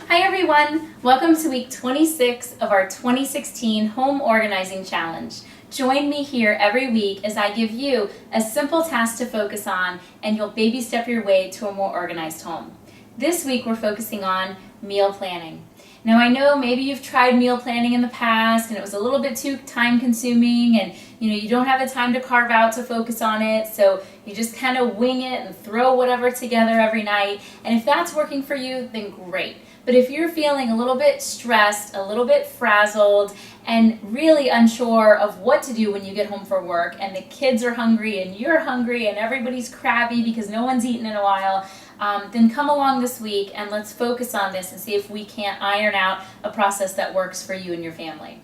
Hi everyone! Welcome to week 26 of our 2016 Home Organizing Challenge. Join me here every week as I give you a simple task to focus on and you'll baby step your way to a more organized home. This week we're focusing on meal planning. Now I know maybe you've tried meal planning in the past and it was a little bit too time consuming and you don't have the time to carve out to focus on it, so you just kind of wing it and throw whatever together every night. And if that's working for you, then great. But if you're feeling a little bit stressed, a little bit frazzled, and really unsure of what to do when you get home from work and the kids are hungry and you're hungry and everybody's crabby because no one's eaten in a while, then come along this week and let's focus on this and see if we can't iron out a process that works for you and your family.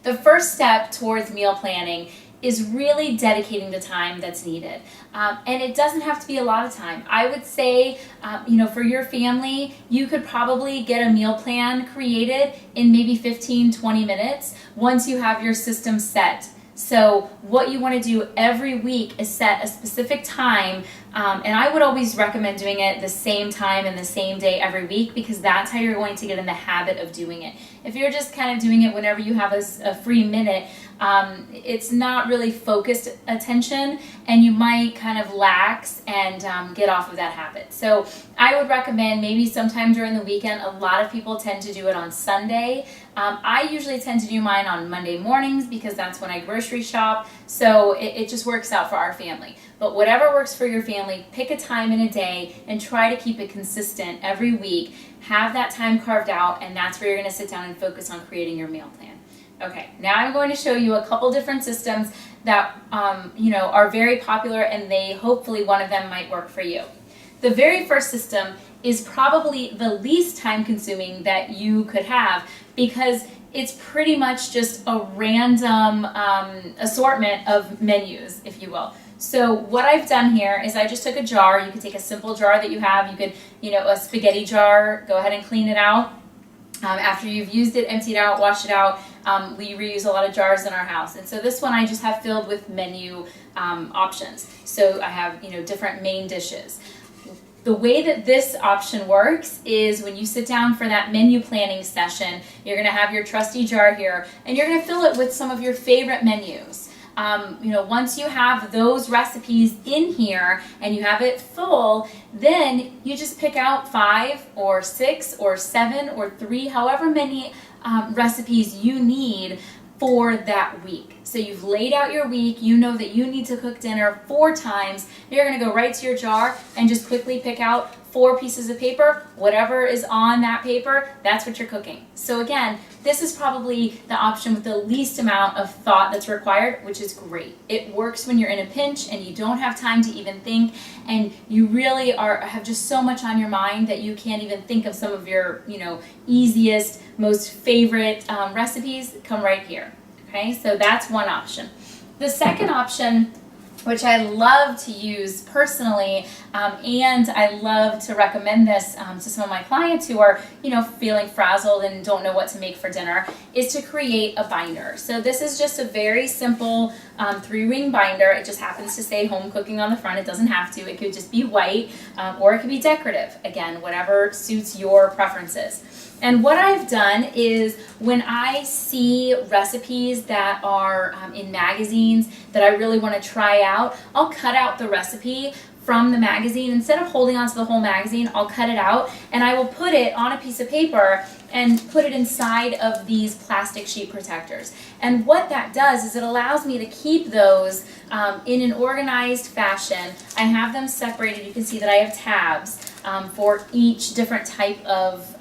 The first step towards meal planning is really dedicating the time that's needed. And it doesn't have to be a lot of time. I would say, for your family, you could probably get a meal plan created in maybe 15-20 minutes once you have your system set. So what you want to do every week is set a specific time, and I would always recommend doing it the same time and the same day every week because that's how you're going to get in the habit of doing it. If you're just kind of doing it whenever you have a free minute, it's not really focused attention and you might kind of lax and get off of that habit. So I would recommend maybe sometime during the weekend. A lot of people tend to do it on Sunday. I usually tend to do mine on Monday mornings because that's when I grocery shop, so it just works out for our family. But whatever works for your family, pick a time in a day and try to keep it consistent every week. Have that time carved out, and that's where you're going to sit down and focus on creating your meal plan. Okay, now I'm going to show you a couple different systems that are very popular, and hopefully one of them might work for you. The very first system is probably the least time consuming that you could have because it's pretty much just a random assortment of menus, if you will. So what I've done here is I just took a jar. You could take a simple jar that you have. You could, a spaghetti jar, go ahead and clean it out. After you've used it, empty it out, wash it out. We reuse a lot of jars in our house. And so this one I just have filled with menu options. So I have, different main dishes. The way that this option works is when you sit down for that menu planning session, you're going to have your trusty jar here and you're going to fill it with some of your favorite menus. Once you have those recipes in here and you have it full, then you just pick out 5 or 6 or 7 or 3, however many recipes you need for that week. So you've laid out your week, you know that you need to cook dinner 4 times. You're going to go right to your jar and just quickly pick out 4 pieces of paper. Whatever is on that paper, that's what you're cooking. So again, this is probably the option with the least amount of thought that's required, which is great. It works when you're in a pinch and you don't have time to even think and you really have just so much on your mind that you can't even think of some of your, easiest, most favorite recipes. Come right here. Okay, so that's one option. The second option, which I love to use personally, and I love to recommend this to some of my clients who are, feeling frazzled and don't know what to make for dinner, is to create a binder. So this is just a very simple 3-ring binder. It just happens to say home cooking on the front. It doesn't have to. It could just be white, or it could be decorative. Again, whatever suits your preferences. And what I've done is when I see recipes that are in magazines that I really want to try out, I'll cut out the recipe from the magazine. Instead of holding onto the whole magazine, I'll cut it out and I will put it on a piece of paper and put it inside of these plastic sheet protectors. And what that does is it allows me to keep those in an organized fashion. I have them separated. You can see that I have tabs for each different type of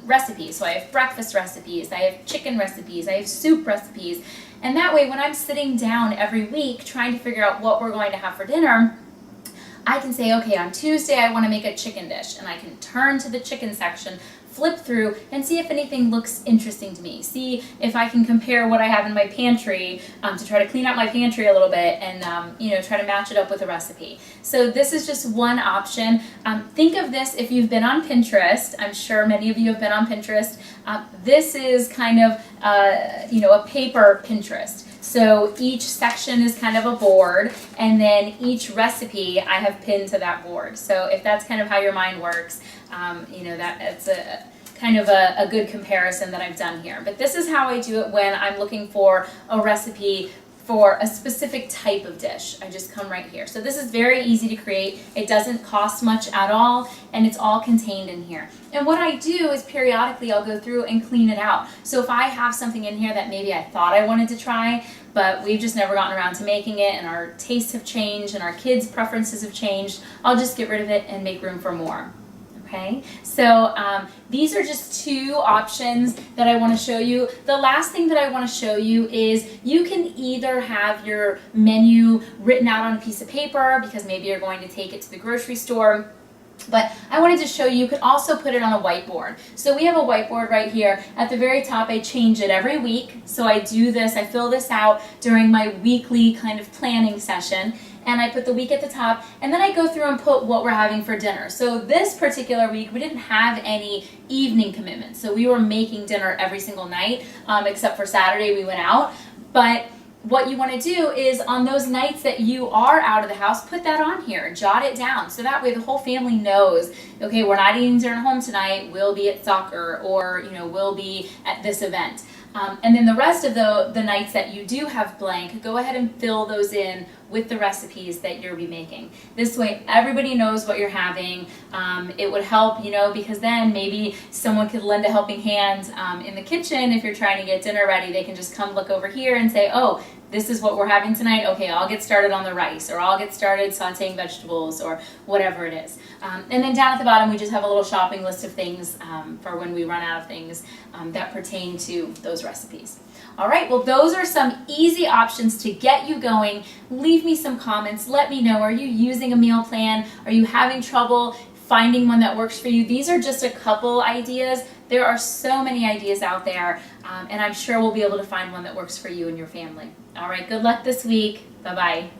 recipes. So I have breakfast recipes, I have chicken recipes, I have soup recipes. And that way when I'm sitting down every week trying to figure out what we're going to have for dinner, I can say, okay, on Tuesday I want to make a chicken dish, and I can turn to the chicken section, flip through, and see if anything looks interesting to me. See if I can compare what I have in my pantry to try to clean out my pantry a little bit and try to match it up with a recipe. So this is just one option. Think of this if you've been on Pinterest. I'm sure many of you have been on Pinterest. This is kind of a paper Pinterest. So each section is kind of a board, and then each recipe I have pinned to that board. So if that's kind of how your mind works, that's a kind of a good comparison that I've done here. But this is how I do it when I'm looking for a recipe for a specific type of dish. I just come right here. So this is very easy to create. It doesn't cost much at all, and it's all contained in here. And what I do is periodically I'll go through and clean it out. So if I have something in here that maybe I thought I wanted to try, but we've just never gotten around to making it, and our tastes have changed and our kids' preferences have changed, I'll just get rid of it and make room for more. Okay, so these are just two options that I want to show you. The last thing that I want to show you is you can either have your menu written out on a piece of paper because maybe you're going to take it to the grocery store. But I wanted to show you could also put it on a whiteboard. So we have a whiteboard right here. At the very top, I change it every week. So I do this, I fill this out during my weekly kind of planning session. And I put the week at the top, and then I go through and put what we're having for dinner. So this particular week, we didn't have any evening commitments. So we were making dinner every single night, except for Saturday we went out. But what you want to do is on those nights that you are out of the house, put that on here, jot it down. So that way the whole family knows, okay, we're not eating dinner at home tonight, we'll be at soccer, or we'll be at this event. And then the rest of the nights that you do have blank, go ahead and fill those in with the recipes that you'll be making. This way everybody knows what you're having. It would help, because then maybe someone could lend a helping hand in the kitchen. If you're trying to get dinner ready, they can just come look over here and say, oh, this is what we're having tonight. Okay, I'll get started on the rice, or I'll get started sauteing vegetables, or whatever it is. And then down at the bottom, we just have a little shopping list of things for when we run out of things that pertain to those recipes. All right, well, those are some easy options to get you going. Leave me some comments. Let me know, are you using a meal plan? Are you having trouble finding one that works for you? These are just a couple ideas. There are so many ideas out there, and I'm sure we'll be able to find one that works for you and your family. All right, good luck this week. Bye-bye.